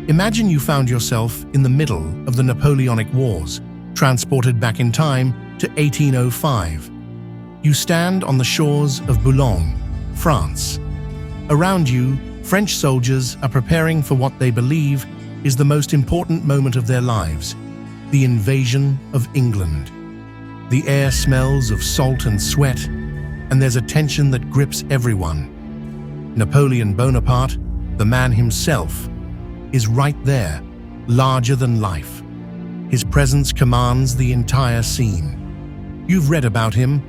Imagine you found yourself in the middle of the Napoleonic Wars, transported back in time to 1805. You stand on the shores of Boulogne, France. Around you, French soldiers are preparing for what they believe is the most important moment of their lives, the invasion of England. The air smells of salt and sweat, and there's a tension that grips everyone. Napoleon Bonaparte, the man himself, is right there, larger than life. His presence commands the entire scene. You've read about him,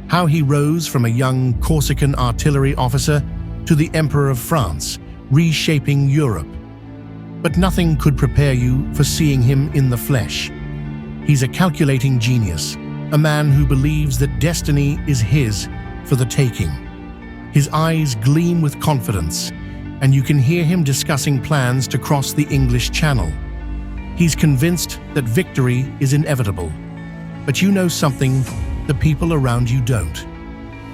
how he rose from a young Corsican artillery officer to the Emperor of France, reshaping Europe. But nothing could prepare you for seeing him in the flesh. He's a calculating genius, a man who believes that destiny is his for the taking. His eyes gleam with confidence, and you can hear him discussing plans to cross the English Channel. He's convinced that victory is inevitable. But you know something the people around you don't.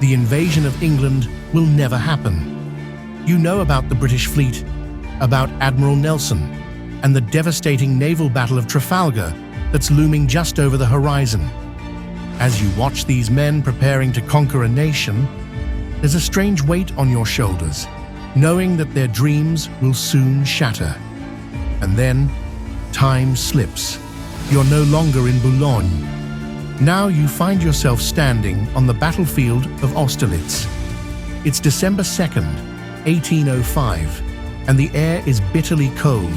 The invasion of England will never happen. You know about the British fleet, about Admiral Nelson, and the devastating naval battle of Trafalgar that's looming just over the horizon. As you watch these men preparing to conquer a nation, there's a strange weight on your shoulders, knowing that their dreams will soon shatter. And then, time slips. You're no longer in Boulogne. Now you find yourself standing on the battlefield of Austerlitz. It's December 2nd, 1805, and the air is bitterly cold.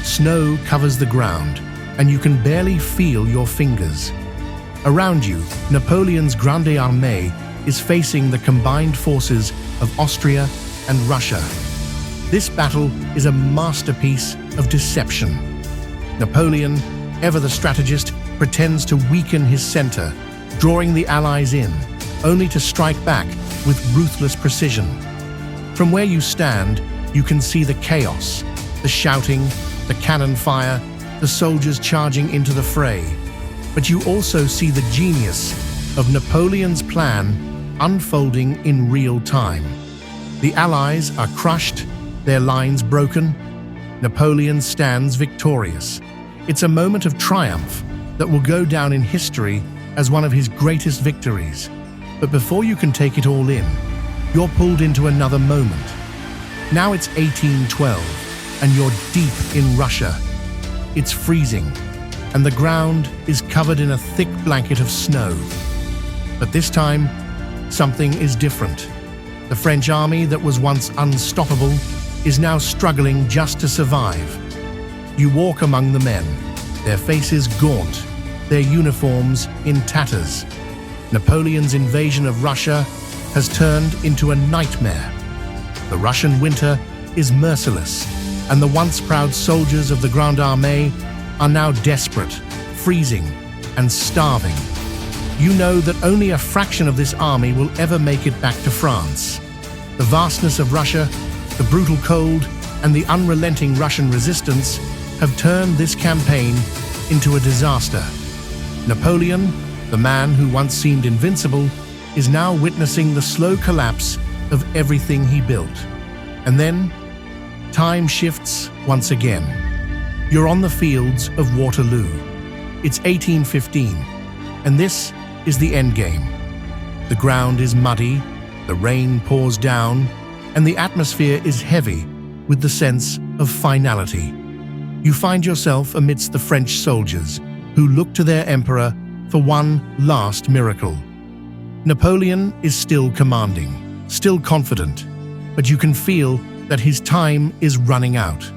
Snow covers the ground, and you can barely feel your fingers. Around you, Napoleon's Grande Armée is facing the combined forces of Austria and Russia. This battle is a masterpiece of deception. Napoleon, ever the strategist, pretends to weaken his center, drawing the Allies in, only to strike back with ruthless precision. From where you stand, you can see the chaos, the shouting, the cannon fire, the soldiers charging into the fray. But you also see the genius of Napoleon's plan unfolding in real time. The Allies are crushed, their lines broken. Napoleon stands victorious. It's a moment of triumph that will go down in history as one of his greatest victories. But before you can take it all in, you're pulled into another moment. Now it's 1812, and you're deep in Russia. It's freezing, and the ground is covered in a thick blanket of snow. But this time, something is different. The French army that was once unstoppable is now struggling just to survive. You walk among the men, their faces gaunt, their uniforms in tatters. Napoleon's invasion of Russia has turned into a nightmare. The Russian winter is merciless, and the once proud soldiers of the Grande Armée are now desperate, freezing, and starving. You know that only a fraction of this army will ever make it back to France. The vastness of Russia, the brutal cold, and the unrelenting Russian resistance have turned this campaign into a disaster. Napoleon, the man who once seemed invincible, is now witnessing the slow collapse of everything he built. And then, time shifts once again. You're on the fields of Waterloo. It's 1815, and this is the endgame. The ground is muddy, the rain pours down, and the atmosphere is heavy with the sense of finality. You find yourself amidst the French soldiers who look to their emperor for one last miracle. Napoleon is still commanding, still confident, but you can feel that his time is running out.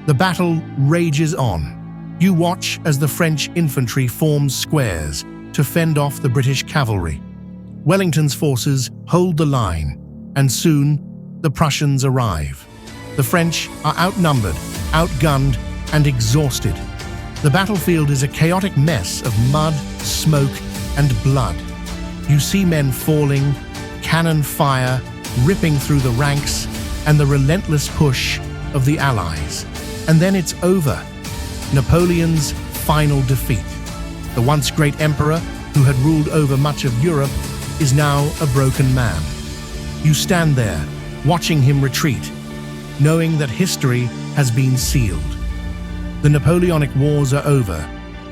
The battle rages on. You watch as the French infantry forms squares to fend off the British cavalry. Wellington's forces hold the line, and soon the Prussians arrive. The French are outnumbered, outgunned, and exhausted. The battlefield is a chaotic mess of mud, smoke, and blood. You see men falling, cannon fire ripping through the ranks, and the relentless push of the Allies. And then it's over. Napoleon's final defeat. The once great emperor, who had ruled over much of Europe, is now a broken man. You stand there, watching him retreat, knowing that history has been sealed. The Napoleonic Wars are over,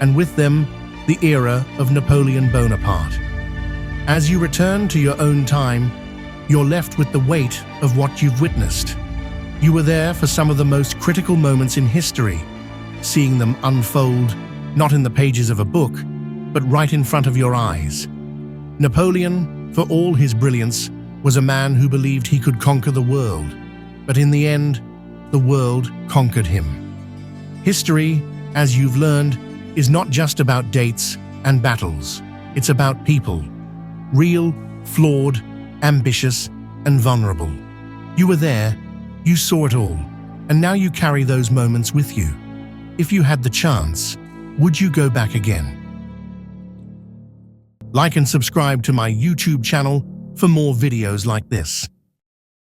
and with them, the era of Napoleon Bonaparte. As you return to your own time, you're left with the weight of what you've witnessed. You were there for some of the most critical moments in history, seeing them unfold, not in the pages of a book, but right in front of your eyes. Napoleon, for all his brilliance, was a man who believed he could conquer the world, but in the end, the world conquered him. History, as you've learned, is not just about dates and battles. It's about people, real, flawed, ambitious, and vulnerable. You were there, you saw it all, and now you carry those moments with you. If you had the chance, would you go back again? Like and subscribe to my YouTube channel for more videos like this.